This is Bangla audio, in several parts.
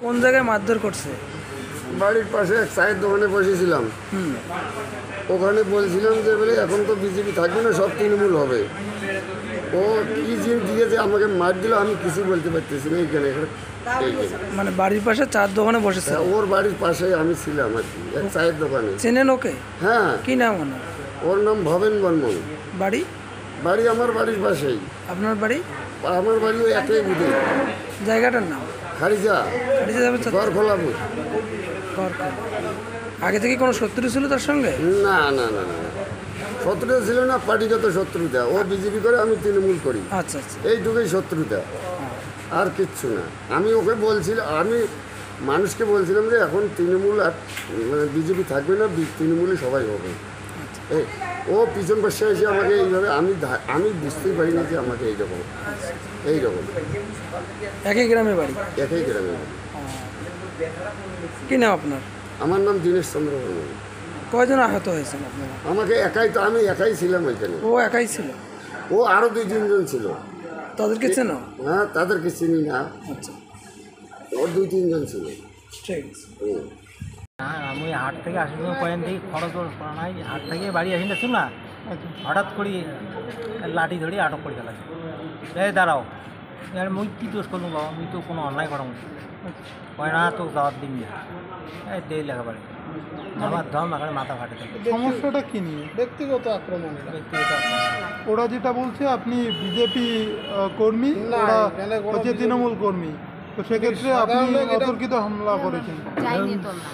কোন জায়গায় মারধর করছে? বাড়ির পাশে এক চায়ের দোকানে বসেছিলাম। ওখানে বলছিলাম যে বলে এখন তো বিজেপি থাকবে না, সব তৃণমূল হবে। ও কি জিনিস দিয়েছে আমাকে মার দিল, আমি কিছু বলতে পারতেছি না। এইখানে মানে বাড়ির পাশে চার দোকানে বসেছে? ওর বাড়ির পাশে আমি ছিলাম আর কি, এক চায়ের দোকানে। চেনেন ওকে? হ্যাঁ। কি নাম ওনার? ওর নাম ভবেন বর্মন। বাড়ি? বাড়ি আমার বাড়ির পাশেই। আপনার বাড়ি? আমার বাড়ি ওই একই বুধে। জায়গাটার নাম? খারিজা। খারিজা যাবে? গড়খোলাপুর। আগে থেকে কোনো শত্রু ছিল তার সঙ্গে? না না না না, শত্রুতা ছিল না, পার্টিগত শত্রুতা। ও বিজেপি করে, আমি তৃণমূল করি। আচ্ছা আচ্ছা, এইটুকুই শত্রুতা, আর কিচ্ছু না। আমি ওকে বলছিলাম, আমি মানুষকে বলছিলাম যে এখন তৃণমূল আর বিজেপি থাকবে না, তৃণমূলই সবাই হবে। এই ও পিছন পাশে এসে আমাকে এইভাবে, আমি বুঝতেই পারি না যে আমাকে এইরকম একই গ্রামে বাড়ি? একই গ্রামে বাড়ি। কি নাম আপনার? আমার নাম দীনেশ চন্দ্র বর্মন। কয়জন আহত হয়েছেন আপনারা? আমাকে আমি একাই ছিলাম ওইখানে। ও একাই ছিল? ও আরও 2-3 জন ছিল। তাদেরকে চেনো? হ্যাঁ, তাদেরকে চিনি না। আচ্ছা, ও 2-3 জন ছিল। ঠিক আছে। হ্যাঁ, আমি হাট থেকে আসির পয়েন্ট থেকে খরচ নাই, হাট থেকে বাড়ি আসি না না, হঠাৎ করে লাঠি ধরে আটক করে ফেলা। এই দাঁড়াও, মুই কী দোষ করলাম বাবা, মুই তো কোনো অন্যায় করাম কয় না, তো যাওয়ার দিন না। এই দেরি লেখাবাড়ি আমার ধর্ম এখানে মাথা ফাটে। সমস্যাটা কি নিয়ে? ব্যক্তিগত আক্রমণ। ব্যক্তিগত ওরা যেটা বলছে আপনি বিজেপি কর্মী, ওরা হচ্ছে তৃণমূল কর্মী, তো সেক্ষেত্রে আপনি অতর্কিত হামলা করেছেন।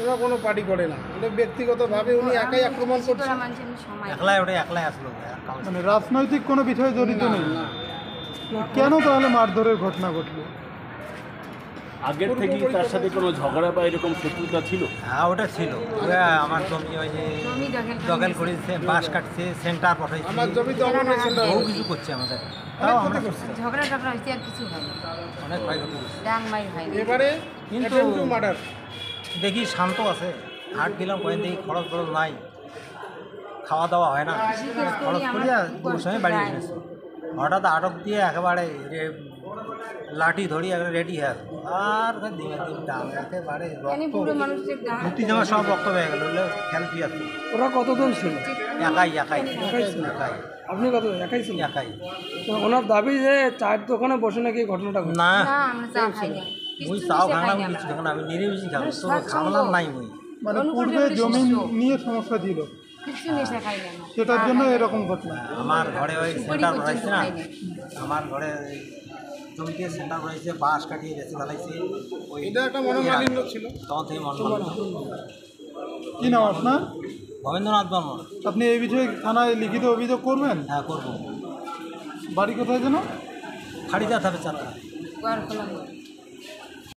ওরা কোনো পার্টি করে না, এটা ব্যক্তিগতভাবে উনি একাই আক্রমণ করছেন। একলাই ওটা একলাই আসলো, মানে রাজনৈতিক কোনো বিষয়ে জড়িত নেই। কেন তাহলে মারধরের ঘটনা ঘটলো? আগের থেকে তার সাথে কোনো ঝগড়া বা এরকম শত্রুতা ছিল? হ্যাঁ, ওটা ছিল। আমার জমি ওই যে দখল করেছে, বাঁশ কাটছে, সেন্টার পাঠাইছে, আমার জমি দখল হয়েছে, বহু কিছু করছে আমাদের। তাও আমরা ঝগড়া টগড়া হয়েছে, আর কিছু হয়নি, অনেক ক্ষয়ক্ষতি করছে। ডাংমাই হয়নি। এবারে কিন্তু দেখি শান্ত আছে। হাট গেলাম কয়েন দেখি খরচ নাই, খাওয়া দাওয়া হয় না, খরচ করিয়া দুপুর সময় বাড়ি এসেছে। হঠাৎ আটক দিয়ে একেবারে লাঠি ধরি একেবারে রেডি হয়ে আর দিনে দিন ডাল একেবারে মুক্তি জামা সব রক্ত হয়ে গেল, খেলতে আসছে। ওরা কতজন ছিল? একাই। আপনি কত একাই ছিল? একাই। ওনার দাবি যে চায়ের দোকানে বসে নাকি ঘটনাটা ঘটে। না, আমরা চা খাই না, মুই চাও খালাম কিছু, যখন আমি নিরামিষই খাবো, তো খাওয়ালাম নাই মুই। মানে পূর্বে জমি নিয়ে সমস্যা ছিল, কিছু নেশা খাই না, সেটার জন্য এরকম ঘটনা। আমার ঘরে ওই সেন্টার বানাইছে না, আমার ঘরে জমিতে সেন্টার বানাইছে, বাঁশ কাটিয়ে বেশি ফেলাইছে। এটা একটা মনোমালিন্য ছিল, তখন থেকে মনোমালিন্য। কি নাম আপনার? ভবেন্দ্রনাথ বর্মন। আপনি এই বিষয়ে থানায় লিখিত অভিযোগ করবেন? হ্যাঁ, করবো। বাড়ি কোথায় যেন? খাড়িতে থাকবে চারটা। ঘর খোলা